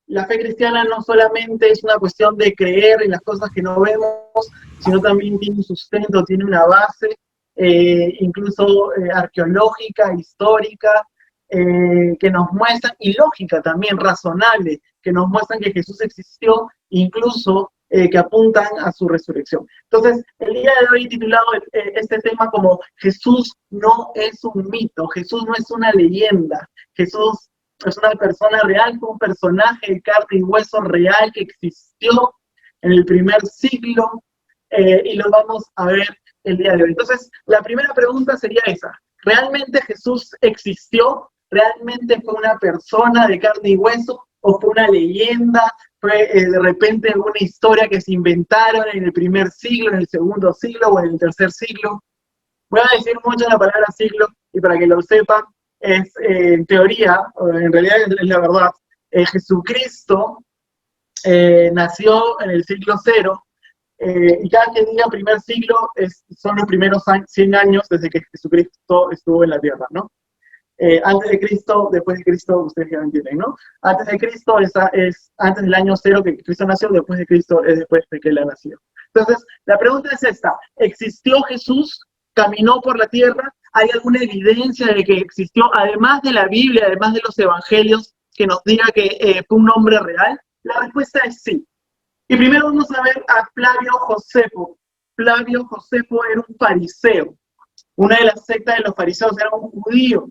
La fe cristiana no solamente es una cuestión de creer en las cosas que no vemos, sino también tiene un sustento, tiene una base, incluso arqueológica, histórica, que nos muestran, y lógica también, razonable, que nos muestran que Jesús existió, incluso que apuntan a su resurrección. Entonces, el día de hoy he titulado este tema como Jesús no es un mito, Jesús no es una leyenda, Jesús es una persona real, fue un personaje de carne y hueso real que existió en el primer siglo, y lo vamos a ver el día de hoy. Entonces, la primera pregunta sería esa: ¿realmente Jesús existió? ¿Realmente fue una persona de carne y hueso? ¿O fue una leyenda? ¿Fue de repente una historia que se inventaron en el primer siglo, en el segundo siglo o en el tercer siglo? Voy a decir mucho la palabra siglo, y para que lo sepan, es en teoría, o en realidad es la verdad, Jesucristo nació en el siglo cero, y cada que diga primer siglo son los primeros 100 años desde que Jesucristo estuvo en la tierra, ¿no? Antes de Cristo, después de Cristo, ustedes ya entienden, ¿no? Antes de Cristo es antes del año cero que Cristo nació, después de Cristo es después de que él ha nacido. Entonces, la pregunta es esta: ¿existió Jesús? ¿Caminó por la tierra? ¿Hay alguna evidencia de que existió, además de la Biblia, además de los evangelios, que nos diga que fue un hombre real? La respuesta es sí. Y primero vamos a ver a Flavio Josefo. Flavio Josefo era un fariseo. Una de las sectas de los fariseos era un judío.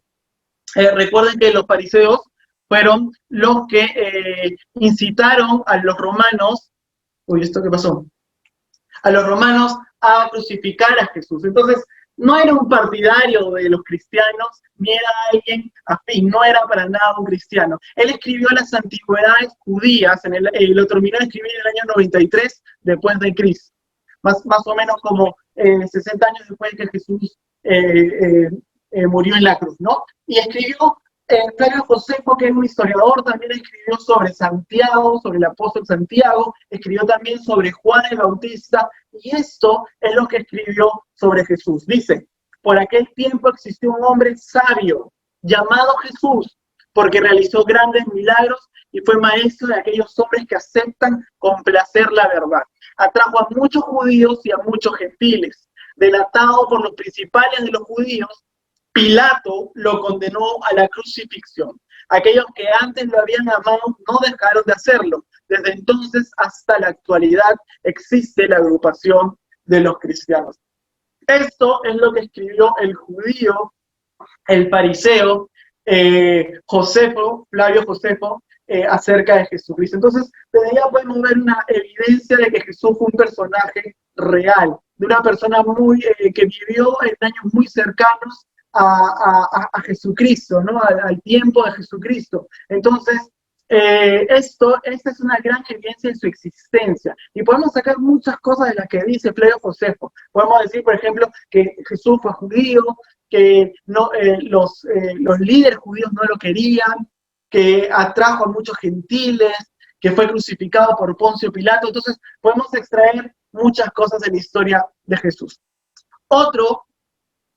Recuerden que los fariseos fueron los que incitaron a los romanos, ¿esto qué pasó? A los romanos a crucificar a Jesús. Entonces, no era un partidario de los cristianos, ni era alguien afín, no era para nada un cristiano. Él escribió las antigüedades judías, lo terminó de escribir en el año 93 después de Cristo, más o menos como 60 años después de que Jesús murió en la cruz, ¿no? Y escribió, Flavio Josefo, que es un historiador, también escribió sobre Santiago, sobre el apóstol Santiago, escribió también sobre Juan el Bautista, y esto es lo que escribió sobre Jesús. Dice: por aquel tiempo existió un hombre sabio, llamado Jesús, porque realizó grandes milagros y fue maestro de aquellos hombres que aceptan con placer la verdad. Atrajo a muchos judíos y a muchos gentiles. Delatado por los principales de los judíos, Pilato lo condenó a la crucifixión. Aquellos que antes lo habían amado no dejaron de hacerlo. Desde entonces hasta la actualidad existe la agrupación de los cristianos. Esto es lo que escribió el judío, el fariseo, Josefo, Flavio Josefo, acerca de Jesucristo. Entonces, desde allá podemos ver una evidencia de que Jesús fue un personaje real, de una persona que vivió en años muy cercanos a Jesucristo, ¿no? Al tiempo de Jesucristo. Entonces, esta es una gran evidencia de su existencia. Y podemos sacar muchas cosas de las que dice Flavio Josefo. Podemos decir, por ejemplo, que Jesús fue judío, que no, los líderes judíos no lo querían, que atrajo a muchos gentiles, que fue crucificado por Poncio Pilato. Entonces, podemos extraer muchas cosas de la historia de Jesús. Otro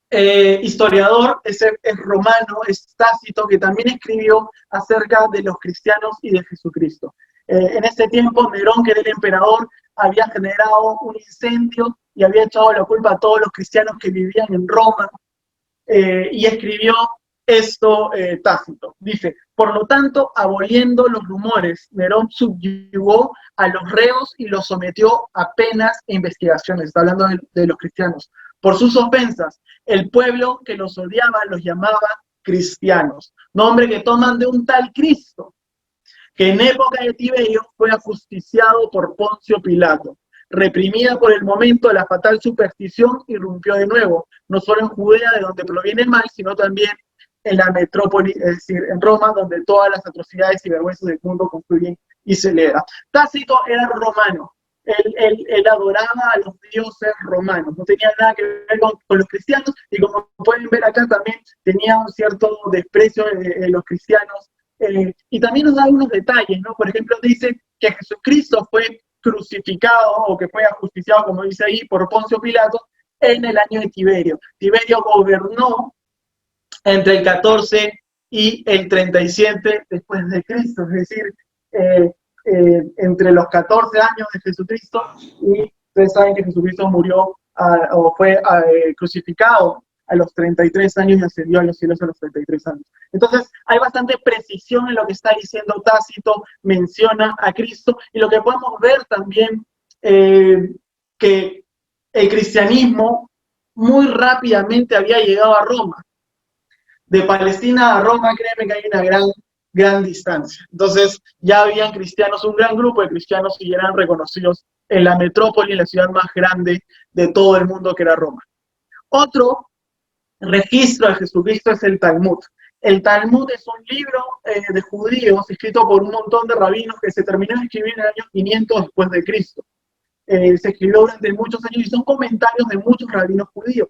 historiador es romano, es Tácito, que también escribió acerca de los cristianos y de Jesucristo. En ese tiempo, Nerón, que era el emperador, había generado un incendio y había echado la culpa a todos los cristianos que vivían en Roma, y escribió esto Tácito. Dice: por lo tanto, aboliendo los rumores, Nerón subyugó a los reos y los sometió a penas e investigaciones. Está hablando de los cristianos. Por sus ofensas, el pueblo que los odiaba los llamaba cristianos, nombre que toman de un tal Cristo, que en época de Tiberio fue ajusticiado por Poncio Pilato. Reprimida por el momento la fatal superstición, irrumpió de nuevo, no solo en Judea, de donde proviene el mal, sino también en la metrópoli, es decir, en Roma, donde todas las atrocidades y vergüenzas del mundo confluyen y se celebran. Tácito era romano. Él adoraba a los dioses romanos, no tenía nada que ver con los cristianos, y como pueden ver acá también tenía un cierto desprecio de los cristianos, y también nos da algunos detalles, ¿no? Por ejemplo, dice que Jesucristo fue crucificado, o que fue ajusticiado, como dice ahí, por Poncio Pilato, en el año de Tiberio. Tiberio gobernó entre el 14 y el 37 después de Cristo, es decir, entre los 14 años de Jesucristo, y ustedes saben que Jesucristo murió o fue crucificado a los 33 años y ascendió a los cielos a los 33 años. Entonces, hay bastante precisión en lo que está diciendo Tácito, menciona a Cristo, y lo que podemos ver también, que el cristianismo muy rápidamente había llegado a Roma. De Palestina a Roma, créeme que hay una gran distancia. Entonces, ya habían cristianos, un gran grupo de cristianos que ya eran reconocidos en la metrópoli, en la ciudad más grande de todo el mundo, que era Roma. Otro registro de Jesucristo es el Talmud. El Talmud es un libro de judíos escrito por un montón de rabinos que se terminó de escribir en el año 500 después de Cristo. Se escribió durante muchos años y son comentarios de muchos rabinos judíos.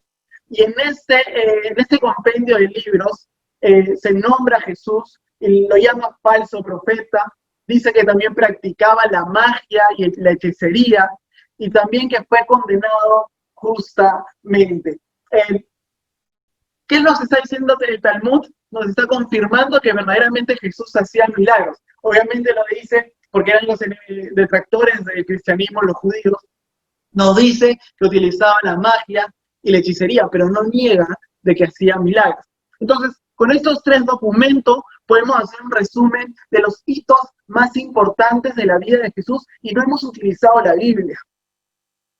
Y en este compendio de libros se nombra a Jesús y lo llama falso profeta. Dice que también practicaba la magia y la hechicería, y también que fue condenado justamente. ¿Qué nos está diciendo el Talmud? Nos está confirmando que verdaderamente Jesús hacía milagros. Obviamente lo dice porque eran los detractores del cristianismo, los judíos. Nos dice que utilizaba la magia y la hechicería, pero no niega de que hacía milagros. Entonces, con estos tres documentos podemos hacer un resumen de los hitos más importantes de la vida de Jesús, y no hemos utilizado la Biblia.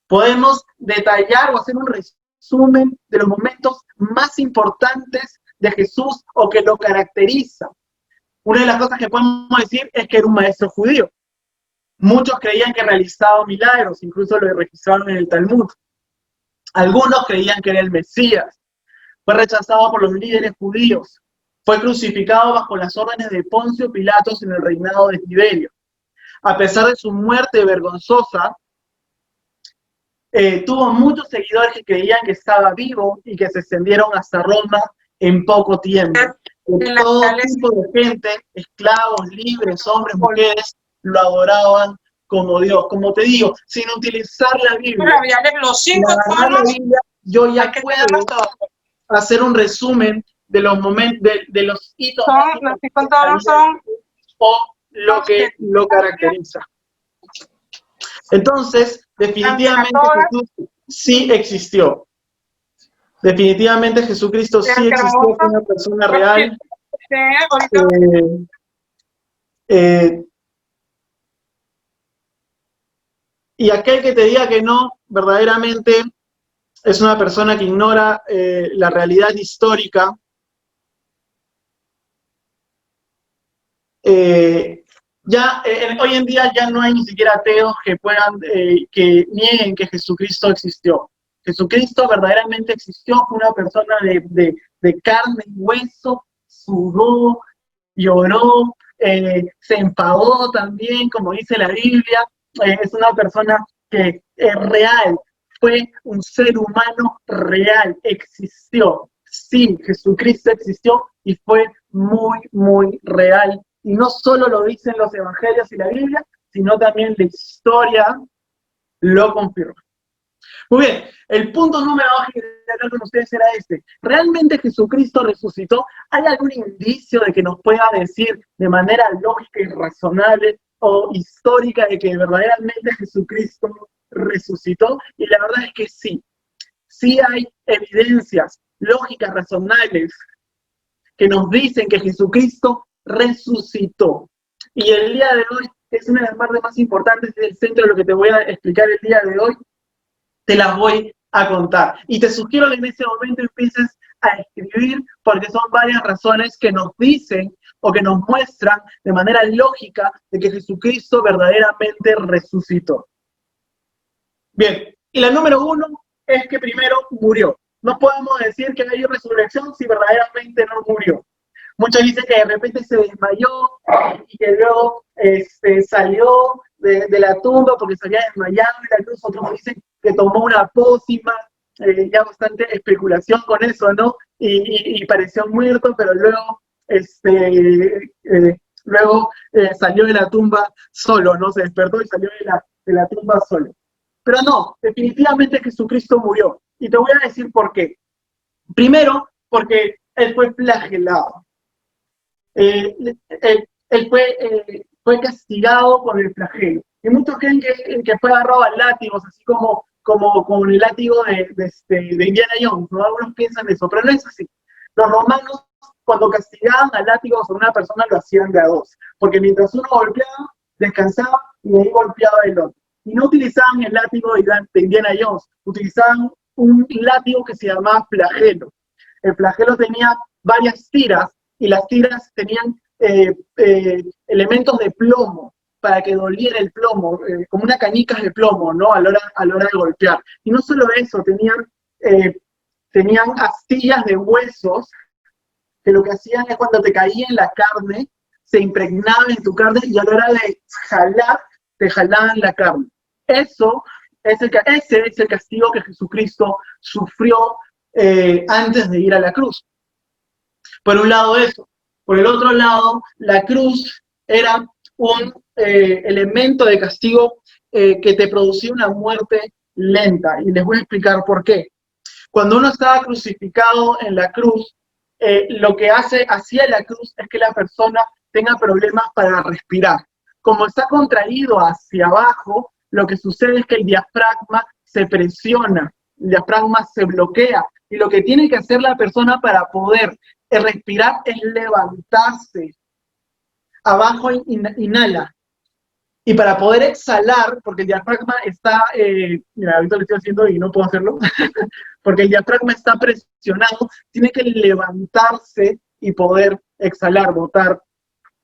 Podemos detallar o hacer un resumen de los momentos más importantes de Jesús o que lo caracteriza. Una de las cosas que podemos decir es que era un maestro judío. Muchos creían que realizaba milagros, incluso lo registraron en el Talmud. Algunos creían que era el Mesías. Fue rechazado por los líderes judíos. Fue crucificado bajo las órdenes de Poncio Pilatos en el reinado de Tiberio. A pesar de su muerte vergonzosa, tuvo muchos seguidores que creían que estaba vivo y que se extendieron hasta Roma en poco tiempo. Todo tipo de gente, esclavos, libres, hombres, mujeres, lo adoraban como Dios. Como te digo, sin utilizar la Biblia, yo ya puedo hacer un resumen de los momentos, de los hitos o lo que lo caracteriza. Entonces, definitivamente Jesús sí existió. Definitivamente Jesucristo sí existió, fue una persona real. Y aquel que te diga que no, verdaderamente es una persona que ignora la realidad histórica. Hoy en día ya no hay ni siquiera ateos que puedan, que nieguen que Jesucristo existió. Jesucristo verdaderamente existió, fue una persona de carne y hueso, sudó, lloró, se enfadó también, como dice la Biblia. Es una persona que es real, fue un ser humano real, existió. Sí, Jesucristo existió y fue muy, muy real. Y no solo lo dicen los evangelios y la Biblia, sino también la historia lo confirma. Muy bien, el punto número 2 que quería hablar con ustedes era este. ¿Realmente Jesucristo resucitó? ¿Hay algún indicio de que nos pueda decir de manera lógica y razonable o histórica de que verdaderamente Jesucristo resucitó? Y la verdad es que sí. Sí hay evidencias lógicas, razonables, que nos dicen que Jesucristo resucitó. Y el día de hoy es una de las partes más importantes del centro de lo que te voy a explicar el día de hoy. Te las voy a contar. Y te sugiero que en ese momento empieces a escribir, porque son varias razones que nos dicen o que nos muestran de manera lógica de que Jesucristo verdaderamente resucitó. Bien, y la número 1 es que primero murió. No podemos decir que hay resurrección si verdaderamente no murió. Muchos dicen que de repente se desmayó y que luego salió de la tumba porque se había desmayado y la luz. Otros dicen que tomó una pócima, ya bastante especulación con eso, ¿no? Y pareció muerto, pero luego, salió de la tumba solo, ¿no? Se despertó y salió de la tumba solo. Pero no, definitivamente Jesucristo murió. Y te voy a decir por qué. Primero, porque él fue flagelado. Él fue fue castigado con el flagelo. Y muchos creen que fue agarrado a látigos, así como con el látigo de Indiana Jones, ¿no? Algunos piensan eso, pero no es así. Los romanos, cuando castigaban a látigos a una persona, lo hacían de a dos, porque mientras uno golpeaba, descansaba y de ahí golpeaba el otro. Y no utilizaban el látigo de Indiana Jones, utilizaban un látigo que se llamaba flagelo. El flagelo tenía varias tiras y las tiras tenían elementos de plomo para que doliera el plomo, como una canica de plomo, ¿no? A la hora de golpear. Y no solo eso, tenían astillas de huesos que lo que hacían es cuando te caía en la carne, se impregnaba en tu carne y a la hora de jalar, te jalaban la carne. Ese es el castigo que Jesucristo sufrió antes de ir a la cruz. Por un lado eso. Por el otro lado, la cruz era un elemento de castigo que te producía una muerte lenta. Y les voy a explicar por qué. Cuando uno estaba crucificado en la cruz, lo que hacía la cruz es que la persona tenga problemas para respirar. Como está contraído hacia abajo, lo que sucede es que el diafragma se presiona, el diafragma se bloquea, y lo que tiene que hacer la persona para poder respirar es levantarse. Abajo inhala. Y para poder exhalar, porque el diafragma está, mira, ahorita lo estoy haciendo y no puedo hacerlo, porque el diafragma está presionado, tiene que levantarse y poder exhalar, botar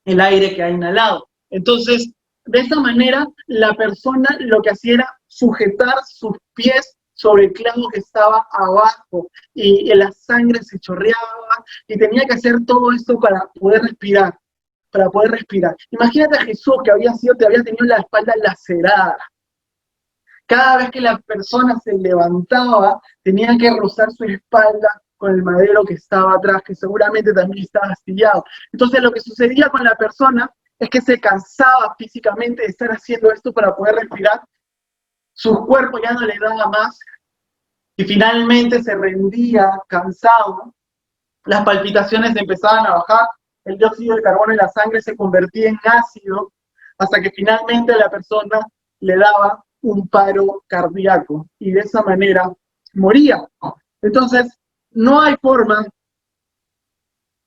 el aire que ha inhalado. Entonces, de esta manera, la persona lo que hacía era sujetar sus pies sobre el clavo que estaba abajo, y la sangre se chorreaba, y tenía que hacer todo esto para poder respirar. Imagínate a Jesús que te había tenido la espalda lacerada. Cada vez que la persona se levantaba, tenía que rozar su espalda con el madero que estaba atrás, que seguramente también estaba astillado. Entonces lo que sucedía con la persona es que se cansaba físicamente de estar haciendo esto para poder respirar. Su cuerpo ya no le daba más y finalmente se rendía cansado. Las palpitaciones empezaban a bajar, el dióxido de carbono en la sangre se convertía en ácido, hasta que finalmente la persona le daba un paro cardíaco y de esa manera moría. Entonces, no hay forma,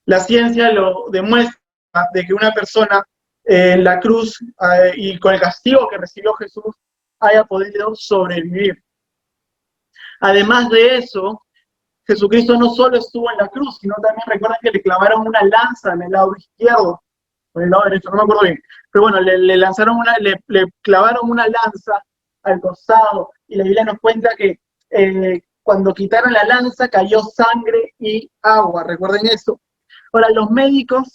la ciencia lo demuestra, de que una persona en la cruz y con el castigo que recibió Jesús haya podido sobrevivir. Además de eso, Jesucristo no solo estuvo en la cruz, sino también recuerdan que le clavaron una lanza en el lado izquierdo, o en el lado derecho, no me acuerdo bien. Pero bueno, le clavaron una lanza al costado, y la Biblia nos cuenta que cuando quitaron la lanza cayó sangre y agua, recuerden eso. Ahora, los médicos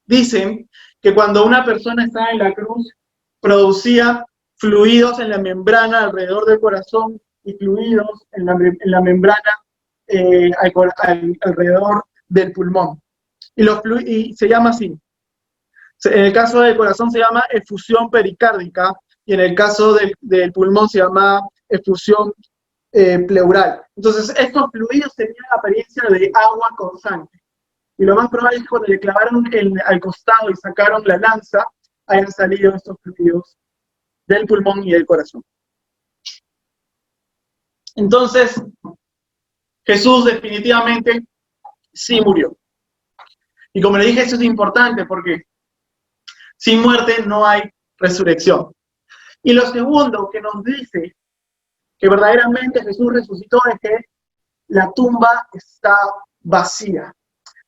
dicen que cuando una persona estaba en la cruz, producía fluidos en la membrana alrededor del corazón y fluidos en la membrana alrededor del pulmón. Y se llama así. En el caso del corazón se llama efusión pericárdica, y en el caso del pulmón se llama efusión pleural. Entonces, estos fluidos tenían la apariencia de agua con sangre. Y lo más probable es que cuando le clavaron al costado y sacaron la lanza, hayan salido estos fluidos del pulmón y del corazón. Entonces, Jesús definitivamente sí murió. Y como le dije, eso es importante porque sin muerte no hay resurrección. Y lo segundo que nos dice que verdaderamente Jesús resucitó es que la tumba está vacía.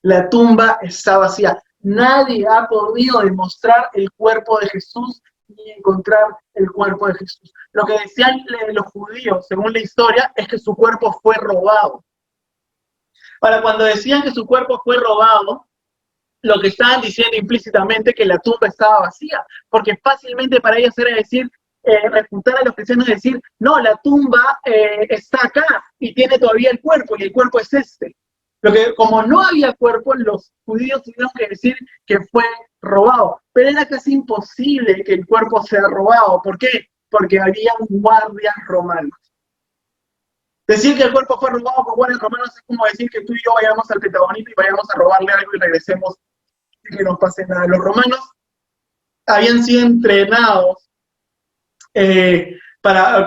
La tumba está vacía. Nadie ha podido demostrar el cuerpo de Jesús ni encontrar el cuerpo de Jesús. Lo que decían los judíos, según la historia, es que su cuerpo fue robado. Para cuando decían que su cuerpo fue robado, lo que estaban diciendo implícitamente que la tumba estaba vacía, porque fácilmente para ellos era decir, refutar a los cristianos y decir, no, la tumba está acá y tiene todavía el cuerpo, y el cuerpo es este. Como no había cuerpo, los judíos tuvieron que decir que fue robado, pero era casi imposible que el cuerpo sea robado. ¿Por qué? Porque había guardias romanos. Decir que el cuerpo fue robado por guardias romanos es como decir que tú y yo vayamos al Pentagonito y vayamos a robarle algo y regresemos y que no pase nada. Los romanos habían sido entrenados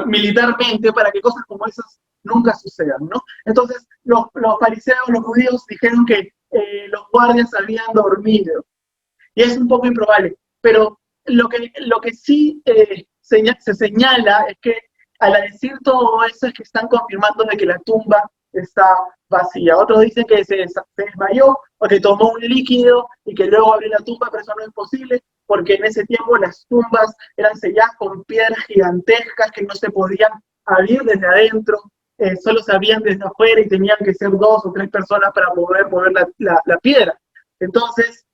militarmente para que cosas como esas nunca sucedan, ¿no? Entonces, los fariseos, los judíos, dijeron que los guardias habían dormido. Y es un poco improbable. Pero lo que sí se señala es que al decir todo eso es que están confirmando de que la tumba está vacía. Otros dicen que se desmayó o que tomó un líquido y que luego abrió la tumba, pero eso no es posible porque en ese tiempo las tumbas eran selladas con piedras gigantescas que no se podían abrir desde adentro, solo se abrían desde afuera y tenían que ser 2 o 3 personas para poder mover la piedra. Entonces,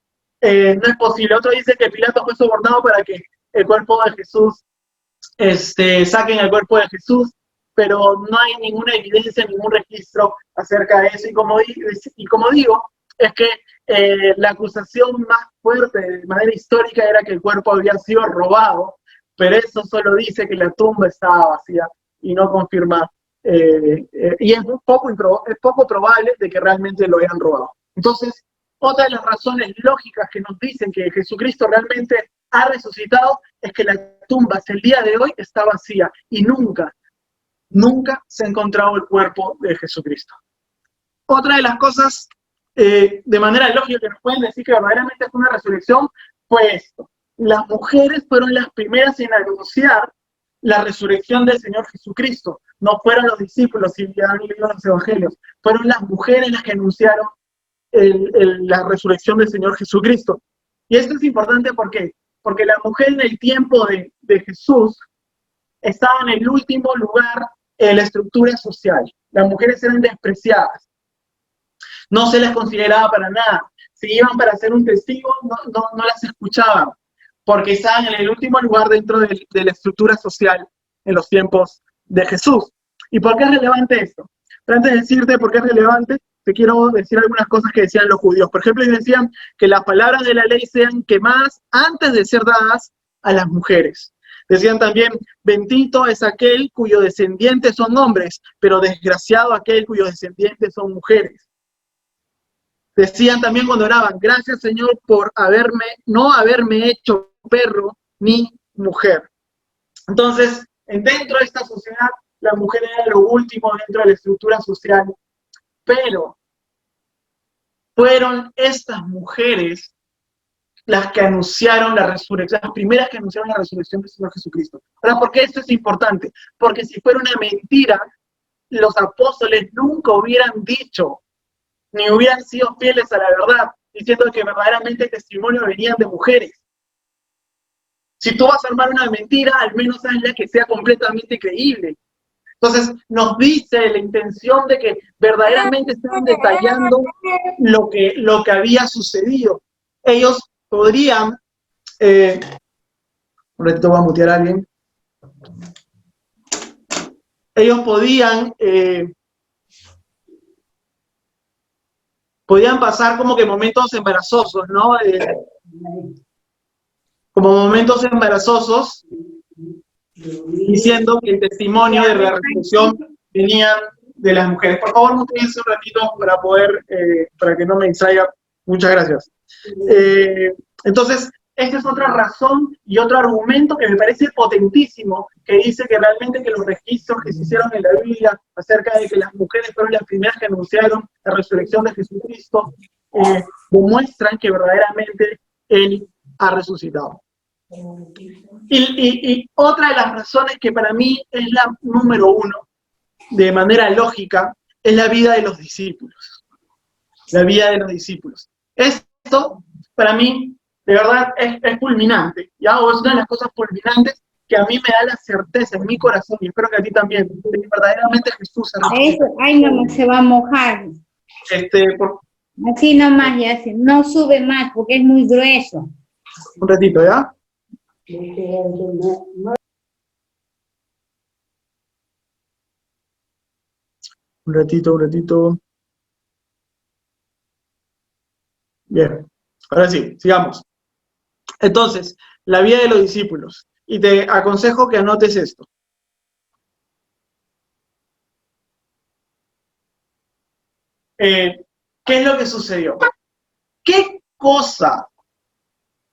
no es posible. Otro dice que Pilato fue sobornado para que el cuerpo de Jesús, saquen el cuerpo de Jesús, pero no hay ninguna evidencia, ningún registro acerca de eso. Y como digo, es que la acusación más fuerte de manera histórica era que el cuerpo había sido robado, pero eso solo dice que la tumba estaba vacía y no confirma, y es poco probable de que realmente lo hayan robado. Entonces, otra de las razones lógicas que nos dicen que Jesucristo realmente ha resucitado es que la tumba hasta el día de hoy está vacía y nunca se ha encontrado el cuerpo de Jesucristo. Otra de las cosas, de manera lógica, que nos pueden decir que verdaderamente fue una resurrección, fue esto. Las mujeres fueron las primeras en anunciar la resurrección del Señor Jesucristo. No fueron los discípulos, si han leído los evangelios. Fueron las mujeres las que anunciaron la resurrección del Señor Jesucristo. Y esto es importante, ¿por qué? Porque la mujer en el tiempo de Jesús estaba en el último lugar en la estructura social. Las mujeres eran despreciadas. No se les consideraba para nada. Si iban para ser un testigo, no las escuchaban, porque estaban en el último lugar dentro de la estructura social en los tiempos de Jesús. ¿Y por qué es relevante esto? Pero antes de decirte por qué es relevante, te quiero decir algunas cosas que decían los judíos. Por ejemplo, ellos decían que las palabras de la ley sean quemadas antes de ser dadas a las mujeres. Decían también, bendito es aquel cuyos descendientes son hombres, pero desgraciado aquel cuyos descendientes son mujeres. Decían también cuando oraban, gracias Señor por no haberme hecho perro ni mujer. Entonces, dentro de esta sociedad, la mujer era lo último dentro de la estructura social, pero fueron estas mujeres las que anunciaron la resurrección, las primeras que anunciaron la resurrección del Señor Jesucristo. Ahora, ¿por qué esto es importante? Porque si fuera una mentira, los apóstoles nunca hubieran dicho, ni hubieran sido fieles a la verdad, diciendo que verdaderamente el testimonio venían de mujeres. Si tú vas a armar una mentira, al menos hazla que sea completamente creíble. Entonces, nos dice la intención de que verdaderamente estaban detallando lo que había sucedido. Ellos podrían, un ratito voy a mutear a alguien, ellos podían pasar como que momentos embarazosos, ¿no? Como momentos embarazosos, diciendo que el testimonio de la resurrección venía de las mujeres. Por favor, mutéense un ratito para que no me distraiga. Muchas gracias. Entonces, esta es otra razón y otro argumento que me parece potentísimo, que dice que realmente que los registros que se hicieron en la Biblia acerca de que las mujeres fueron las primeras que anunciaron la resurrección de Jesucristo, demuestran que verdaderamente Él ha resucitado. Y otra de las razones que para mí es la número uno, de manera lógica, es la vida de los discípulos. La vida de los discípulos. Esto, para mí, de verdad, es fulminante. ¿Ya? O es una de las cosas fulminantes que a mí me da la certeza en mi corazón, y espero que a ti también, de que verdaderamente Jesús se resucitó. Ahí nomás se va a mojar. Así nomás, ya se, no sube más porque es muy grueso. Un ratito, ¿ya? Un ratito. Bien, ahora sí, sigamos. Entonces, la vida de los discípulos. Y te aconsejo que anotes esto. ¿Qué es lo que sucedió? ¿Qué cosa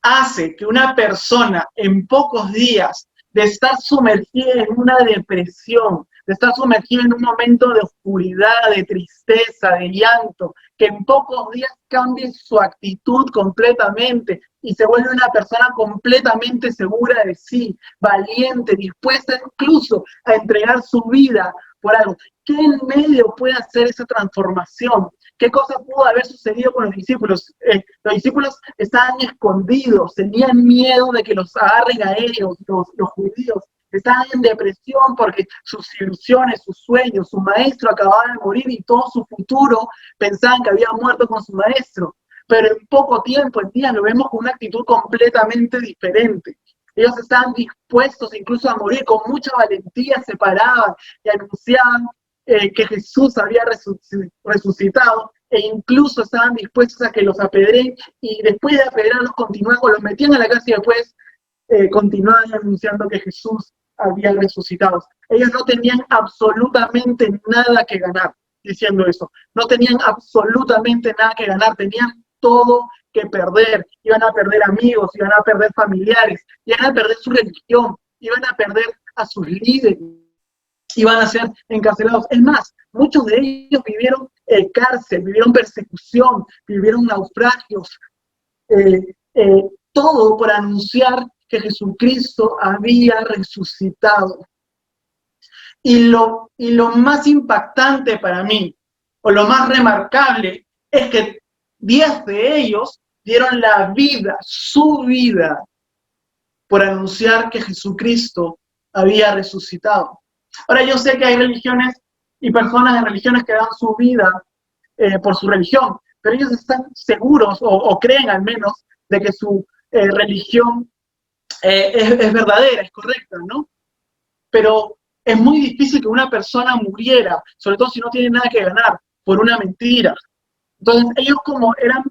hace que una persona en pocos días de estar sumergida en una depresión, de estar sumergida en un momento de oscuridad, de tristeza, de llanto, que en pocos días cambie su actitud completamente y se vuelve una persona completamente segura de sí, valiente, dispuesta incluso a entregar su vida por algo? ¿Qué en medio puede hacer esa transformación? ¿Qué cosa pudo haber sucedido con los discípulos? Los discípulos estaban escondidos, tenían miedo de que los agarren a ellos, los judíos. Estaban en depresión porque sus ilusiones, sus sueños, su maestro acababa de morir y todo su futuro pensaban que había muerto con su maestro. Pero en poco tiempo, en día, lo vemos con una actitud completamente diferente. Ellos estaban dispuestos incluso a morir, con mucha valentía se paraban y anunciaban que Jesús había resucitado, e incluso estaban dispuestos a que los apedreen, y después de apedrearlos continuaban, o los metían a la cárcel y después continuaban anunciando que Jesús había resucitado. Ellos no tenían absolutamente nada que ganar diciendo eso, no tenían absolutamente nada que ganar, tenían todo que perder. Iban a perder amigos, iban a perder familiares, iban a perder su religión, iban a perder a sus líderes, iban a ser encarcelados. Es más, muchos de ellos vivieron cárcel, vivieron persecución, vivieron naufragios, todo por anunciar que Jesucristo había resucitado. Y lo más impactante para mí, o lo más remarcable, es que 10 de ellos dieron la vida, su vida, por anunciar que Jesucristo había resucitado. Ahora, yo sé que hay religiones y personas de religiones que dan su vida por su religión, pero ellos están seguros, o creen al menos, de que su religión es verdadera, es correcta, ¿no? Pero es muy difícil que una persona muriera, sobre todo si no tiene nada que ganar, por una mentira. Entonces, ellos, como eran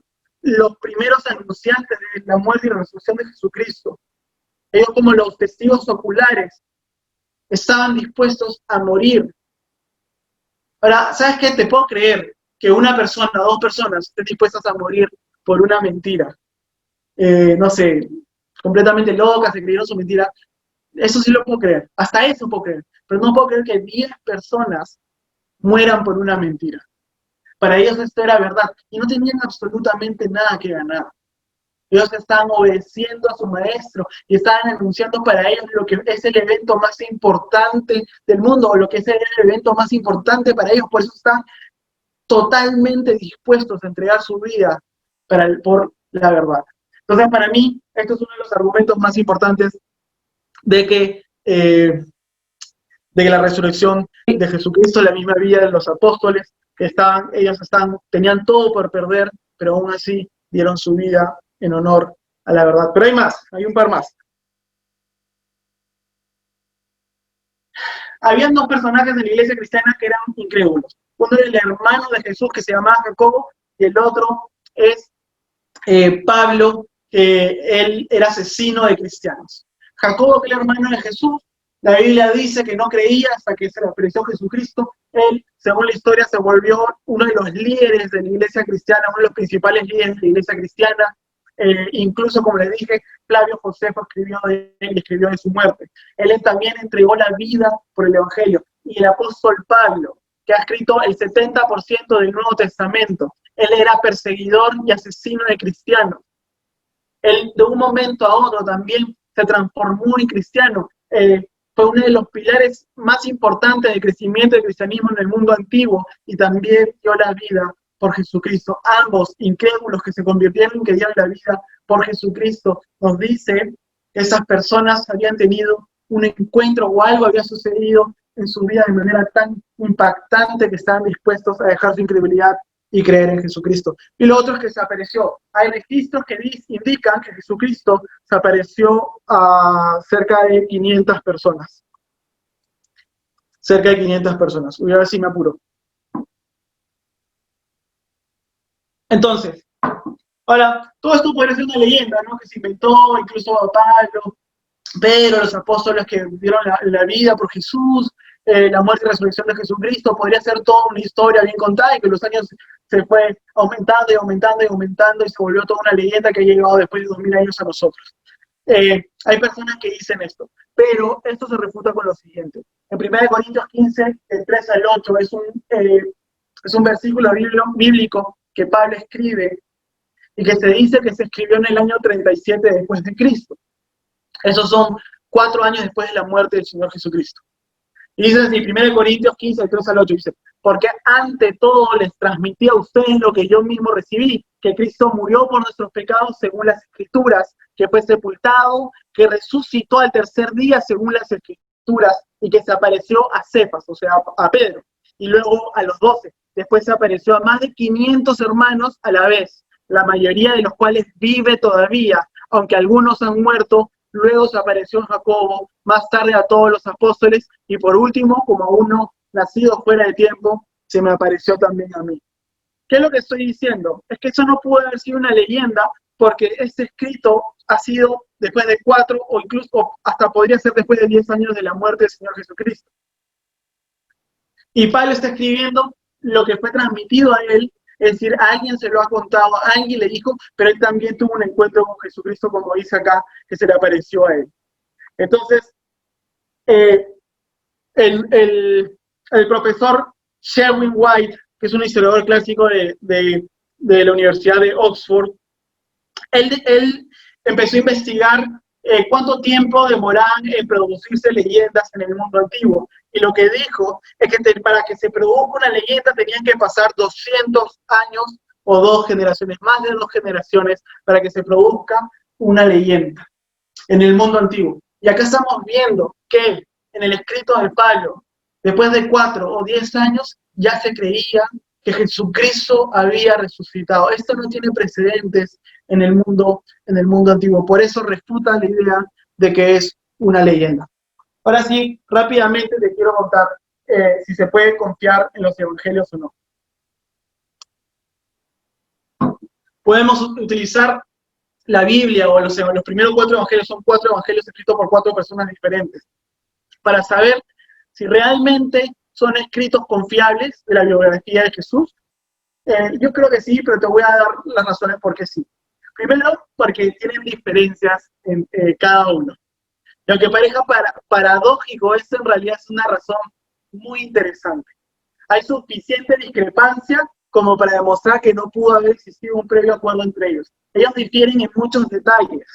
los primeros anunciantes de la muerte y la resurrección de Jesucristo, ellos, como los testigos oculares, estaban dispuestos a morir. Ahora, ¿sabes qué? Te puedo creer que una persona, 2 personas estén dispuestas a morir por una mentira. No sé, completamente locas, se creyeron su mentira. Eso sí lo puedo creer. Hasta eso puedo creer. Pero no puedo creer que 10 personas mueran por una mentira. Para ellos esto era verdad. Y no tenían absolutamente nada que ganar. Ellos estaban obedeciendo a su maestro y estaban anunciando para ellos lo que es el evento más importante del mundo, o lo que es el evento más importante para ellos. Por eso están totalmente dispuestos a entregar su vida por la verdad. Entonces, para mí, esto es uno de los argumentos más importantes de que la resurrección de Jesucristo, la misma vida de los apóstoles, que tenían todo por perder, pero aún así dieron su vida en honor a la verdad. Pero hay más, hay un par más. Habían 2 personajes en la iglesia cristiana que eran incrédulos. Uno era el hermano de Jesús, que se llamaba Jacobo, y el otro es Pablo, que él era asesino de cristianos. Jacobo, que era el hermano de Jesús, la Biblia dice que no creía hasta que se le apareció Jesucristo. Él, según la historia, se volvió uno de los líderes de la iglesia cristiana, uno de los principales líderes de la iglesia cristiana. Incluso, como les dije, Flavio Josefo escribió de él y escribió de su muerte. Él también entregó la vida por el Evangelio. Y el apóstol Pablo, que ha escrito el 70% del Nuevo Testamento, él era perseguidor y asesino de cristianos. Él, de un momento a otro, también se transformó en cristiano. Fue uno de los pilares más importantes del crecimiento del cristianismo en el mundo antiguo, y también dio la vida por Jesucristo. Ambos incrédulos que se convirtieron, que dieron la vida por Jesucristo. Nos dice que esas personas habían tenido un encuentro, o algo había sucedido en su vida de manera tan impactante que estaban dispuestos a dejar su incredulidad y creer en Jesucristo. Y lo otro es que se apareció. Hay registros que indican que Jesucristo se apareció a cerca de 500 personas. Cerca de 500 personas. Voy a ver si me apuro. Entonces, ahora, todo esto puede ser una leyenda, ¿no? Que se inventó incluso Pablo, Pedro, los apóstoles que dieron la vida por Jesús, la muerte y resurrección de Jesucristo, podría ser toda una historia bien contada y que los años se fue aumentando y aumentando y aumentando y se volvió toda una leyenda que ha llegado después de 2000 años a nosotros. Hay personas que dicen esto, pero esto se refuta con lo siguiente. En 1 Corintios 15, del 3 al 8, es un versículo bíblico que Pablo escribe y que se dice que se escribió en el año 37 después de Cristo. Esos son 4 años después de la muerte del Señor Jesucristo. Y dice así, 1 Corintios 15, del 3 al 8, dice, porque ante todo les transmití a ustedes lo que yo mismo recibí, que Cristo murió por nuestros pecados según las Escrituras, que fue sepultado, que resucitó al tercer día según las Escrituras, y que se apareció a Cefas, o sea, a Pedro, y luego a los 12. Después se apareció a más de 500 hermanos a la vez, la mayoría de los cuales vive todavía, aunque algunos han muerto. Luego se apareció a Jacobo, más tarde a todos los apóstoles, y por último, como a uno nacido fuera de tiempo, se me apareció también a mí. ¿Qué es lo que estoy diciendo? Es que eso no pudo haber sido una leyenda, porque este escrito ha sido después de 4 o incluso hasta podría ser después de 10 años de la muerte del Señor Jesucristo. Y Pablo está escribiendo lo que fue transmitido a él, es decir, a alguien se lo ha contado, a alguien le dijo, pero él también tuvo un encuentro con Jesucristo, como dice acá, que se le apareció a él. Entonces, el profesor Sherwin White, que es un historiador clásico de la Universidad de Oxford, él empezó a investigar cuánto tiempo demoraban en producirse leyendas en el mundo antiguo. Y lo que dijo es que para que se produzca una leyenda tenían que pasar 200 años o 2 generaciones, más de 2 generaciones, para que se produzca una leyenda en el mundo antiguo. Y acá estamos viendo que en el escrito de Pablo, después de 4 o 10 años, ya se creía que Jesucristo había resucitado. Esto no tiene precedentes en el mundo antiguo. Por eso refuta la idea de que es una leyenda. Ahora sí, rápidamente te quiero contar si se puede confiar en los evangelios o no. Podemos utilizar la Biblia o los primeros 4 evangelios, son 4 evangelios escritos por 4 personas diferentes, para saber si realmente son escritos confiables de la biografía de Jesús. Yo creo que sí, pero te voy a dar las razones por qué sí. Primero, porque tienen diferencias en cada uno. Lo que parezca paradójico, esto en realidad es una razón muy interesante. Hay suficiente discrepancia como para demostrar que no pudo haber existido un previo acuerdo entre ellos. Ellos difieren en muchos detalles.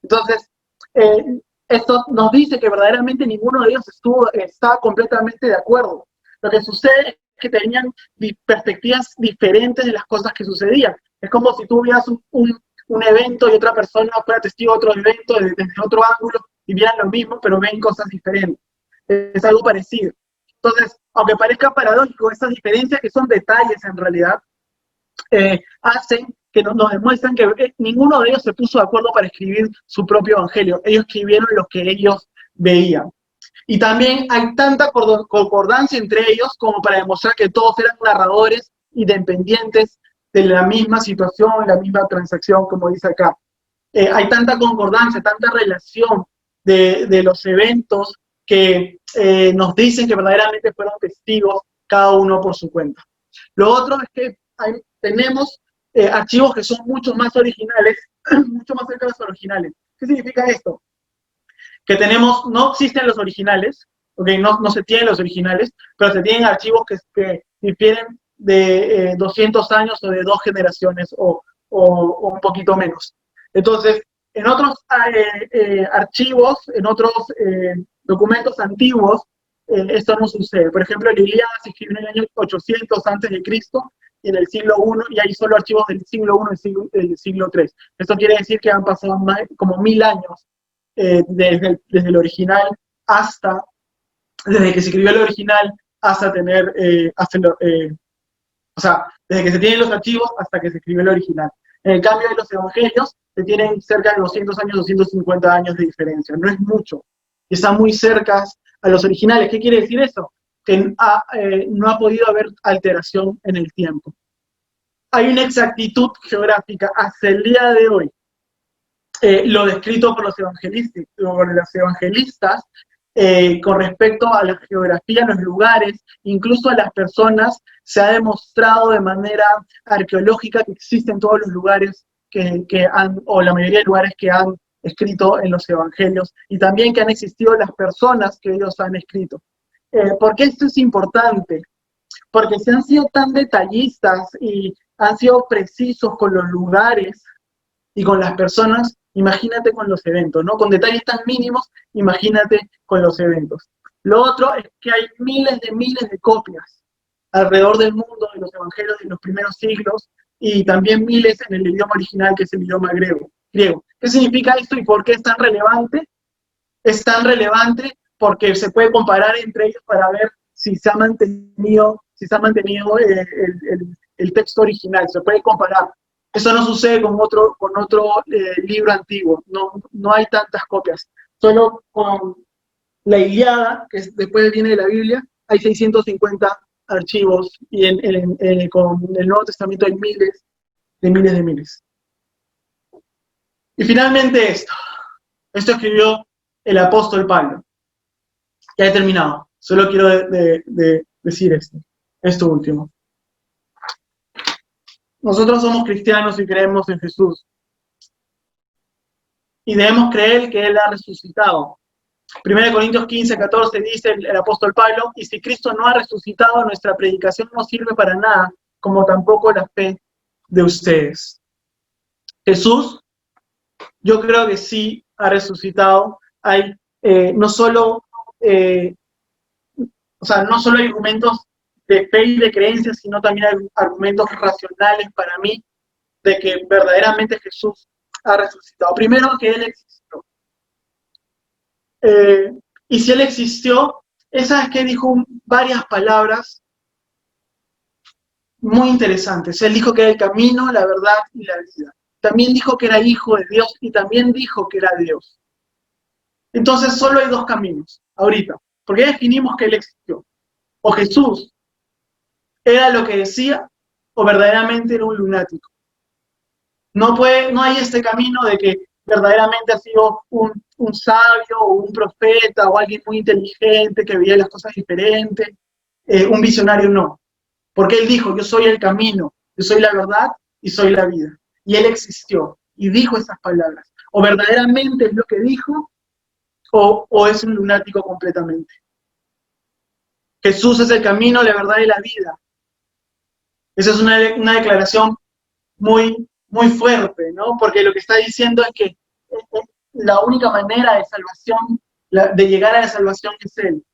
Entonces, esto nos dice que verdaderamente ninguno de ellos estaba completamente de acuerdo. Lo que sucede es que tenían perspectivas diferentes de las cosas que sucedían. Es como si tú vieras un evento y otra persona fuera testigo de otro evento desde otro ángulo y vieran lo mismo, pero ven cosas diferentes. Es algo parecido. Entonces, aunque parezca paradójico, esas diferencias, que son detalles en realidad, hacen que nos demuestran que ninguno de ellos se puso de acuerdo para escribir su propio evangelio. Ellos escribieron lo que ellos veían. Y también hay tanta concordancia entre ellos como para demostrar que todos eran narradores independientes de la misma situación, la misma transacción, como dice acá. Hay tanta concordancia, tanta relación de los eventos que nos dicen que verdaderamente fueron testigos cada uno por su cuenta. Lo otro es que tenemos archivos que son mucho más originales, mucho más cerca de los originales. ¿Qué significa esto? Que no existen los originales, okay, no se tienen los originales, pero se tienen archivos que difieren de 200 años o de 2 generaciones o un poquito menos. Entonces, en otros archivos, en otros documentos antiguos, esto no sucede. Por ejemplo, la Ilíada se escribió en el año 800 antes de Cristo, y en el siglo I, y hay solo archivos del siglo I y del siglo III. Esto quiere decir que han pasado como 1000 años desde el original desde que se escribió el original hasta tener, o sea, desde que se tienen los archivos hasta que se escribió el original. En el cambio de los evangelios, se tienen cerca de 200 años, 250 años de diferencia. No es mucho. Y están muy cercas a los originales. ¿Qué quiere decir eso? Que no ha podido haber alteración en el tiempo. Hay una exactitud geográfica hasta el día de hoy. Lo descrito por los evangelistas con respecto a la geografía, los lugares, incluso a las personas, se ha demostrado de manera arqueológica que existen todos los lugares o la mayoría de lugares que han escrito en los evangelios, y también que han existido las personas que ellos han escrito. ¿Por qué esto es importante? Porque si han sido tan detallistas y han sido precisos con los lugares y con las personas, imagínate con los eventos, ¿no? Con detalles tan mínimos, imagínate con los eventos. Lo otro es que hay miles de copias alrededor del mundo de los evangelios de los primeros siglos, y también miles en el idioma original, que es el idioma griego. ¿Qué significa esto y por qué es tan relevante? Es tan relevante porque se puede comparar entre ellos para ver si se ha mantenido el texto original, se puede comparar. Eso no sucede con otro libro antiguo, no hay tantas copias. Solo con la Ilíada, que después viene de la Biblia, hay 650 archivos, y con el Nuevo Testamento hay miles. Y finalmente esto escribió el apóstol Pablo. Ya he terminado, solo quiero decir esto último. Nosotros somos cristianos y creemos en Jesús. Y debemos creer que Él ha resucitado. 1 Corintios 15:14 dice el apóstol Pablo: y si Cristo no ha resucitado, nuestra predicación no sirve para nada, como tampoco la fe de ustedes. Jesús, yo creo que sí ha resucitado. Hay no solo hay argumentos de fe y de creencia, sino también hay argumentos racionales para mí de que verdaderamente Jesús ha resucitado. Primero, que Él existió. Y si Él existió, esa es que dijo varias palabras muy interesantes. Él dijo que era el camino, la verdad y la vida. También dijo que era hijo de Dios y también dijo que era Dios. Entonces solo hay dos caminos ahorita, porque ya definimos que Él existió. O Jesús era lo que decía, o verdaderamente era un lunático. No hay este camino de que verdaderamente ha sido un sabio o un profeta o alguien muy inteligente que veía las cosas diferentes, un visionario. No, porque Él dijo: yo soy el camino, yo soy la verdad y soy la vida. Y Él existió y dijo esas palabras. O verdaderamente es lo que dijo, o es un lunático completamente. Jesús es el camino, la verdad y la vida. Esa es una declaración muy fuerte, ¿no? Porque lo que está diciendo es que la única manera de salvación, de llegar a la salvación, es Él.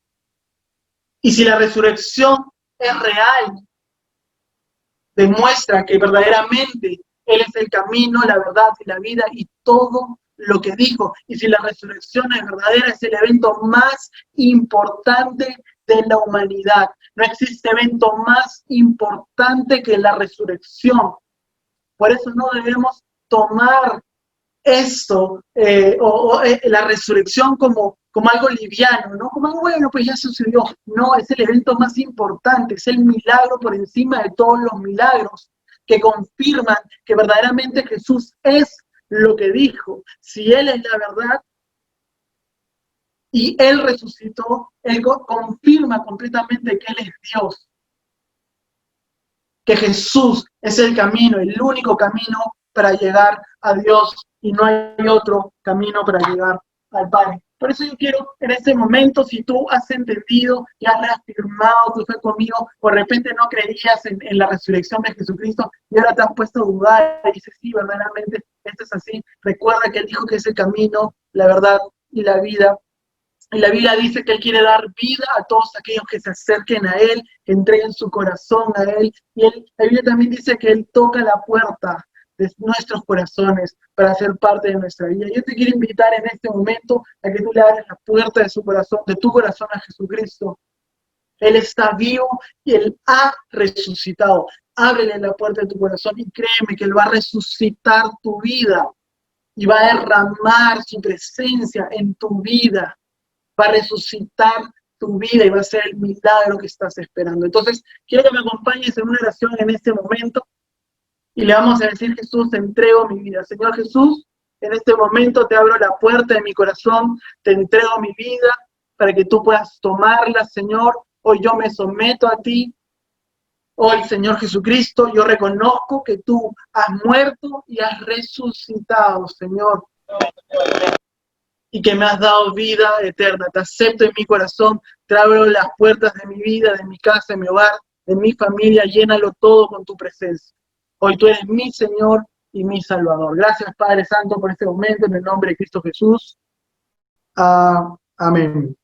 Y si la resurrección es real, demuestra que verdaderamente Él es el camino, la verdad y la vida, y todo lo que dijo. Y si la resurrección es verdadera, es el evento más importante de la humanidad. No existe evento más importante que la resurrección. Por eso no debemos tomar esto, la resurrección como algo liviano, ¿no? Como algo, bueno, pues ya sucedió. No, es el evento más importante, es el milagro por encima de todos los milagros, que confirman que verdaderamente Jesús es lo que dijo. Si Él es la verdad y Él resucitó, Él confirma completamente que Él es Dios. Que Jesús es el camino, el único camino para llegar a Dios, y no hay otro camino para llegar al Padre. Por eso yo quiero, en este momento, si tú has entendido y has reafirmado tu fe conmigo, por repente no creías en la resurrección de Jesucristo y ahora te has puesto a dudar y dices: sí, verdaderamente esto es así. Recuerda que Él dijo que es el camino, la verdad y la vida. Y la Biblia dice que Él quiere dar vida a todos aquellos que se acerquen a Él, que entreguen su corazón a Él. Y la Biblia también dice que Él toca la puerta de nuestros corazones para ser parte de nuestra vida. Yo te quiero invitar en este momento a que tú le abres la puerta de tu corazón a Jesucristo. Él está vivo y Él ha resucitado. Ábrele la puerta de tu corazón y créeme que Él va a resucitar tu vida y va a derramar su presencia en tu vida. Va a resucitar tu vida y va a ser el milagro que estás esperando. Entonces, quiero que me acompañes en una oración en este momento y le vamos a decir: Jesús, te entrego mi vida. Señor Jesús, en este momento te abro la puerta de mi corazón, te entrego mi vida para que tú puedas tomarlas, Señor. Hoy yo me someto a ti. Hoy, Señor Jesucristo, yo reconozco que tú has muerto y has resucitado, Señor, y que me has dado vida eterna. Te acepto en mi corazón, te abro las puertas de mi vida, de mi casa, de mi hogar, de mi familia, llénalo todo con tu presencia. Hoy tú eres mi Señor y mi Salvador. Gracias, Padre Santo, por este momento, en el nombre de Cristo Jesús. Amén.